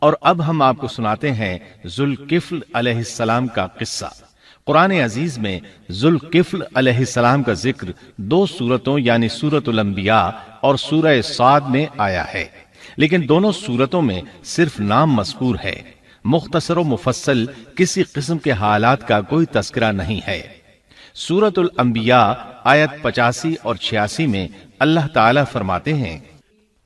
اور اب ہم آپ کو سناتے ہیں ذوالکفل علیہ السلام کا قصہ۔ قرآن عزیز میں ذوالکفل علیہ السلام کا ذکر 2 سورتوں یعنی سورۃ الانبیاء اور سورہ صاد میں آیا ہے، لیکن دونوں سورتوں میں صرف نام مذکور ہے، مختصر و مفصل کسی قسم کے حالات کا کوئی تذکرہ نہیں ہے۔ سورۃ الانبیاء آیت 85 اور 86 میں اللہ تعالی فرماتے ہیں،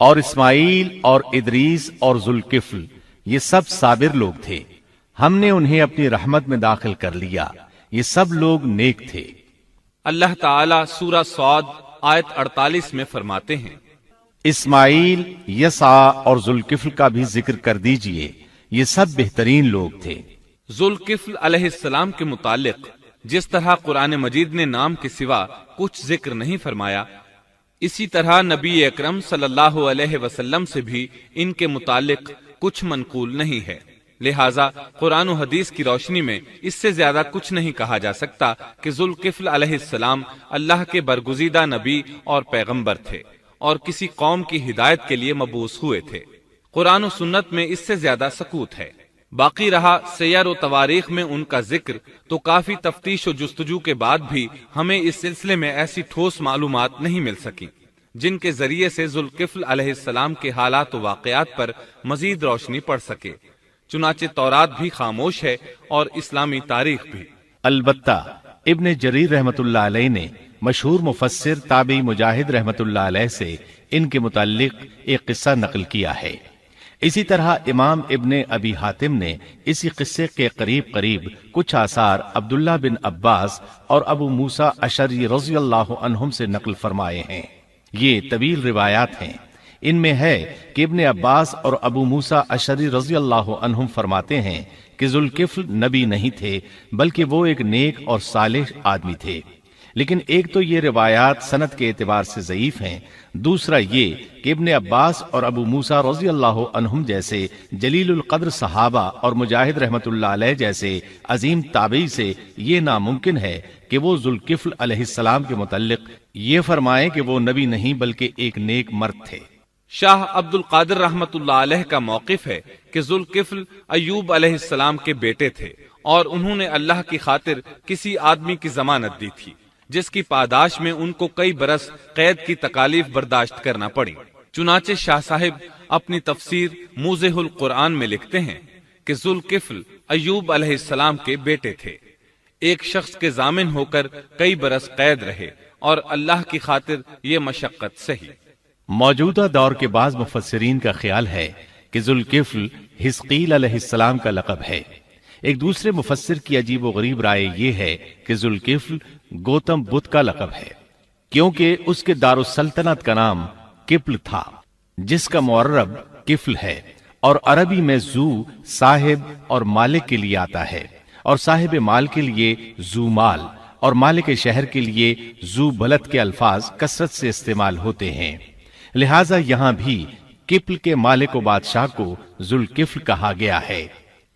اور اسماعیل اور ادریس اور ذوالکفل یہ سب صابر لوگ تھے، ہم نے انہیں اپنی رحمت میں داخل کر لیا، یہ سب لوگ نیک تھے۔ اللہ تعالیٰ سورہ صاد آیت 48 میں فرماتے ہیں، اسماعیل، یسع اور ذوالکفل کا بھی ذکر کر دیجئے، یہ سب بہترین لوگ تھے۔ ذوالکفل علیہ السلام کے متعلق جس طرح قرآن مجید نے نام کے سوا کچھ ذکر نہیں فرمایا، اسی طرح نبی اکرم صلی اللہ علیہ وسلم سے بھی ان کے متعلق کچھ منقول نہیں ہے، لہٰذا قرآن و حدیث کی روشنی میں اس سے زیادہ کچھ نہیں کہا جا سکتا کہ ذوالکفل علیہ السلام اللہ کے برگزیدہ نبی اور پیغمبر تھے اور کسی قوم کی ہدایت کے لیے مبعوث ہوئے تھے۔ قرآن و سنت میں اس سے زیادہ سکوت ہے۔ باقی رہا سیر و تواریخ میں ان کا ذکر، تو کافی تفتیش و جستجو کے بعد بھی ہمیں اس سلسلے میں ایسی ٹھوس معلومات نہیں مل سکی جن کے ذریعے سے ذوالکفل علیہ السلام کے حالات و واقعات پر مزید روشنی پڑ سکے، چنانچہ تورات بھی خاموش ہے اور اسلامی تاریخ بھی۔ البتہ ابن جریر رحمت اللہ علیہ نے مشہور مفسر تابعی مجاہد رحمت اللہ علیہ سے ان کے متعلق ایک قصہ نقل کیا ہے۔ اسی طرح امام ابن ابی حاتم نے اسی قصے کے قریب کچھ آثار عبداللہ بن عباس اور ابو موسیٰ اشعری رضی اللہ عنہم سے نقل فرمائے ہیں۔ یہ طویل روایات ہیں۔ ان میں ہے کہ ابن عباس اور ابو موسیٰ اشعری رضی اللہ عنہم فرماتے ہیں کہ ذوالکفل نبی نہیں تھے، بلکہ وہ ایک نیک اور صالح آدمی تھے۔ لیکن ایک تو یہ روایات سند کے اعتبار سے ضعیف ہیں، دوسرا یہ کہ ابن عباس اور ابو موسیٰ رضی اللہ عنہم جیسے جلیل القدر صحابہ اور مجاہد رحمت اللہ علیہ جیسے عظیم تابعی سے یہ ناممکن ہے کہ وہ ذوالکفل علیہ السلام کے متعلق یہ فرمائیں کہ وہ نبی نہیں بلکہ ایک نیک مرد تھے۔ شاہ عبد القادر رحمت اللہ علیہ کا موقف ہے کہ ذوالکفل ایوب علیہ السلام کے بیٹے تھے اور انہوں نے اللہ کی خاطر کسی آدمی کی ضمانت دی تھی جس کی پاداش میں ان کو کئی برس قید کی تکالیف برداشت کرنا پڑی۔ چنانچہ شاہ صاحب اپنی تفسیر موضح القرآن میں لکھتے ہیں کہ ذوالکفل ایوب علیہ السلام کے بیٹے تھے، ایک شخص کے ضامن ہو کر کئی برس قید رہے اور اللہ کی خاطر یہ مشقت سہی۔ موجودہ دور کے بعض مفسرین کا خیال ہے کہ ذوالکفل حزقیل علیہ السلام کا لقب ہے۔ ایک دوسرے مفسر کی عجیب و غریب رائے یہ ہے کہ ذوالکفل گوتم بدھ کا لقب ہے، کیونکہ اس کے دارالسلطنت کا نام کپل تھا، جس کا معرب کفل ہے، اور عربی میں ذو صاحب اور مالک کے لیے آتا ہے، اور صاحب مال کے لیے ذو مال اور مالک شہر کے لیے ذو بلد کے الفاظ کثرت سے استعمال ہوتے ہیں، لہٰذا یہاں بھی کپل کے مالک و بادشاہ کو ذوالکفل کہا گیا ہے۔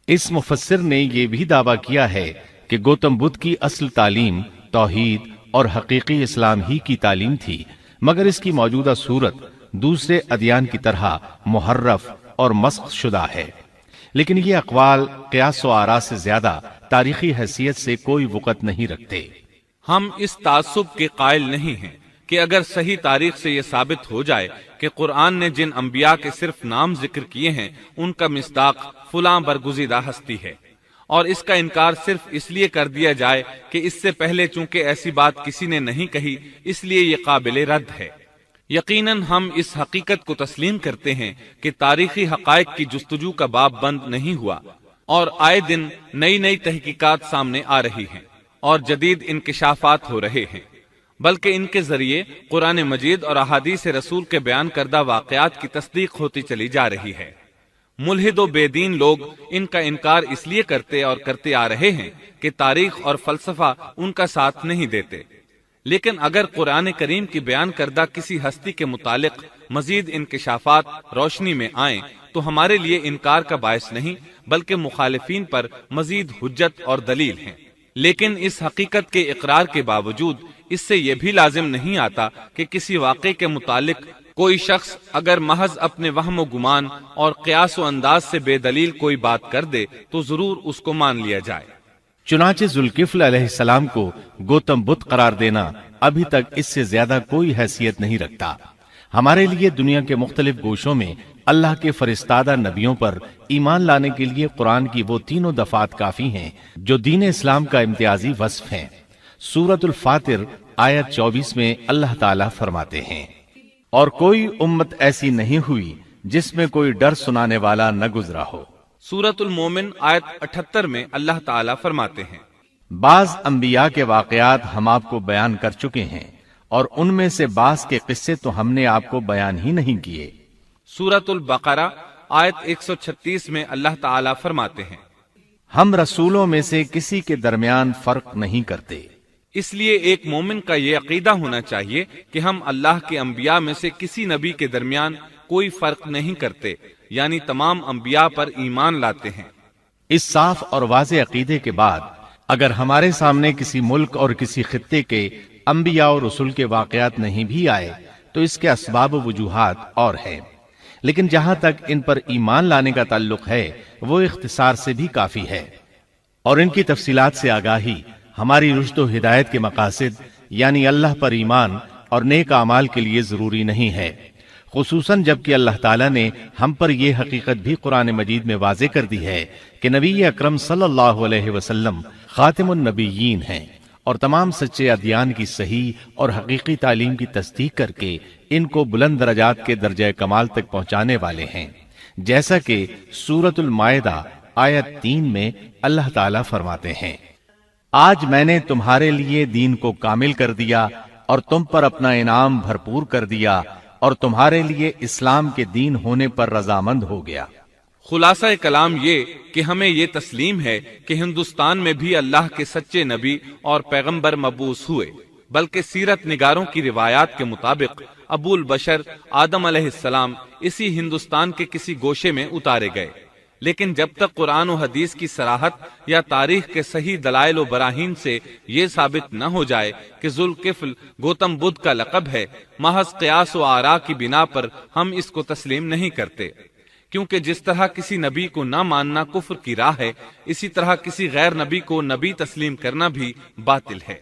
اس مفسر نے یہ بھی دعویٰ کیا ہے کہ گوتم بدھ کی اصل تعلیم توحید اور حقیقی اسلام ہی کی تعلیم تھی، مگر اس کی موجودہ صورت دوسرے ادیان کی طرح محرف اور مسخ شدہ ہے۔ لیکن یہ اقوال قیاس و آراء سے زیادہ تاریخی حیثیت سے کوئی وقت نہیں رکھتے۔ ہم اس تعصب کے قائل نہیں ہیں کہ اگر صحیح تاریخ سے یہ ثابت ہو جائے کہ قرآن نے جن انبیاء کے صرف نام ذکر کیے ہیں ان کا مصداق فلاں برگزیدہ ہستی ہے، اور اس کا انکار صرف اس لیے کر دیا جائے کہ اس سے پہلے چونکہ ایسی بات کسی نے نہیں کہی اس لیے یہ قابل رد ہے۔ یقیناً ہم اس حقیقت کو تسلیم کرتے ہیں کہ تاریخی حقائق کی جستجو کا باب بند نہیں ہوا، اور آئے دن نئی تحقیقات سامنے آ رہی ہیں اور جدید انکشافات ہو رہے ہیں، بلکہ ان کے ذریعے قرآن مجید اور احادیث رسول کے بیان کردہ واقعات کی تصدیق ہوتی چلی جا رہی ہے۔ ملحد و بے دین لوگ ان کا انکار اس لیے کرتے اور کرتے آ رہے ہیں کہ تاریخ اور فلسفہ ان کا ساتھ نہیں دیتے، لیکن اگر قرآن کریم کی بیان کردہ کسی ہستی کے متعلق مزید انکشافات روشنی میں آئیں تو ہمارے لیے انکار کا باعث نہیں بلکہ مخالفین پر مزید حجت اور دلیل ہیں۔ لیکن اس حقیقت کے اقرار کے باوجود اس سے یہ بھی لازم نہیں آتا کہ کسی واقعے کے متعلق کوئی شخص اگر محض اپنے وہم و گمان اور قیاس و انداز سے بے دلیل کوئی بات کر دے تو ضرور اس کو مان لیا جائے۔ چنانچہ ذوالکفل علیہ السلام کو گوتم بدھ قرار دینا ابھی تک اس سے زیادہ کوئی حیثیت نہیں رکھتا۔ ہمارے لیے دنیا کے مختلف گوشوں میں اللہ کے فرستادہ نبیوں پر ایمان لانے کے لیے قرآن کی وہ تینوں دفعات کافی ہیں جو دین اسلام کا امتیازی وصف ہیں۔ سورۃ الفاتر آیت 24 میں اللہ تعالیٰ فرماتے ہیں، اور کوئی امت ایسی نہیں ہوئی جس میں کوئی ڈر سنانے والا نہ گزرا ہو۔ سورۃ المومن آیت 78 میں اللہ تعالیٰ فرماتے ہیں، بعض انبیاء کے واقعات ہم آپ کو بیان کر چکے ہیں اور ان میں سے بعض کے قصے تو ہم نے آپ کو بیان ہی نہیں کیے۔ سورۃ البقرہ آیت 136 میں اللہ تعالیٰ فرماتے ہیں، ہم رسولوں میں سے کسی کے درمیان فرق نہیں کرتے۔ اس لیے ایک مومن کا یہ عقیدہ ہونا چاہیے کہ ہم اللہ کے انبیاء میں سے کسی نبی کے درمیان کوئی فرق نہیں کرتے، یعنی تمام انبیاء پر ایمان لاتے ہیں۔ اس صاف اور واضح عقیدے کے بعد اگر ہمارے سامنے کسی ملک اور کسی خطے کے انبیاء اور رسول کے واقعات نہیں بھی آئے تو اس کے اسباب و وجوہات اور ہیں، لیکن جہاں تک ان پر ایمان لانے کا تعلق ہے وہ اختصار سے بھی کافی ہے، اور ان کی تفصیلات سے آگاہی ہماری رشد و ہدایت کے مقاصد یعنی اللہ پر ایمان اور نیک اعمال کے لیے ضروری نہیں ہے، خصوصاً جبکہ اللہ تعالیٰ نے ہم پر یہ حقیقت بھی قرآن مجید میں واضح کر دی ہے کہ نبی اکرم صلی اللہ علیہ وسلم خاتم النبیین ہیں اور تمام سچے ادیان کی صحیح اور حقیقی تعلیم کی تصدیق کر کے ان کو بلند درجات کے درجہ کمال تک پہنچانے والے ہیں، جیسا کہ سورۃ المائدہ آیت 3 میں اللہ تعالیٰ فرماتے ہیں، آج میں نے تمہارے لیے دین کو کامل کر دیا اور تم پر اپنا انعام بھرپور کر دیا اور تمہارے لیے اسلام کے دین ہونے پر رضامند ہو گیا۔ خلاصہ کلام یہ کہ ہمیں یہ تسلیم ہے کہ ہندوستان میں بھی اللہ کے سچے نبی اور پیغمبر مبعوث ہوئے، بلکہ سیرت نگاروں کی روایات کے مطابق ابو البشر آدم علیہ السلام اسی ہندوستان کے کسی گوشے میں اتارے گئے، لیکن جب تک قرآن و حدیث کی صراحت یا تاریخ کے صحیح دلائل و براہین سے یہ ثابت نہ ہو جائے کہ ذوالکفل گوتم بدھ کا لقب ہے، محض قیاس و آراء کی بنا پر ہم اس کو تسلیم نہیں کرتے، کیونکہ جس طرح کسی نبی کو نہ ماننا کفر کی راہ ہے، اسی طرح کسی غیر نبی کو نبی تسلیم کرنا بھی باطل ہے۔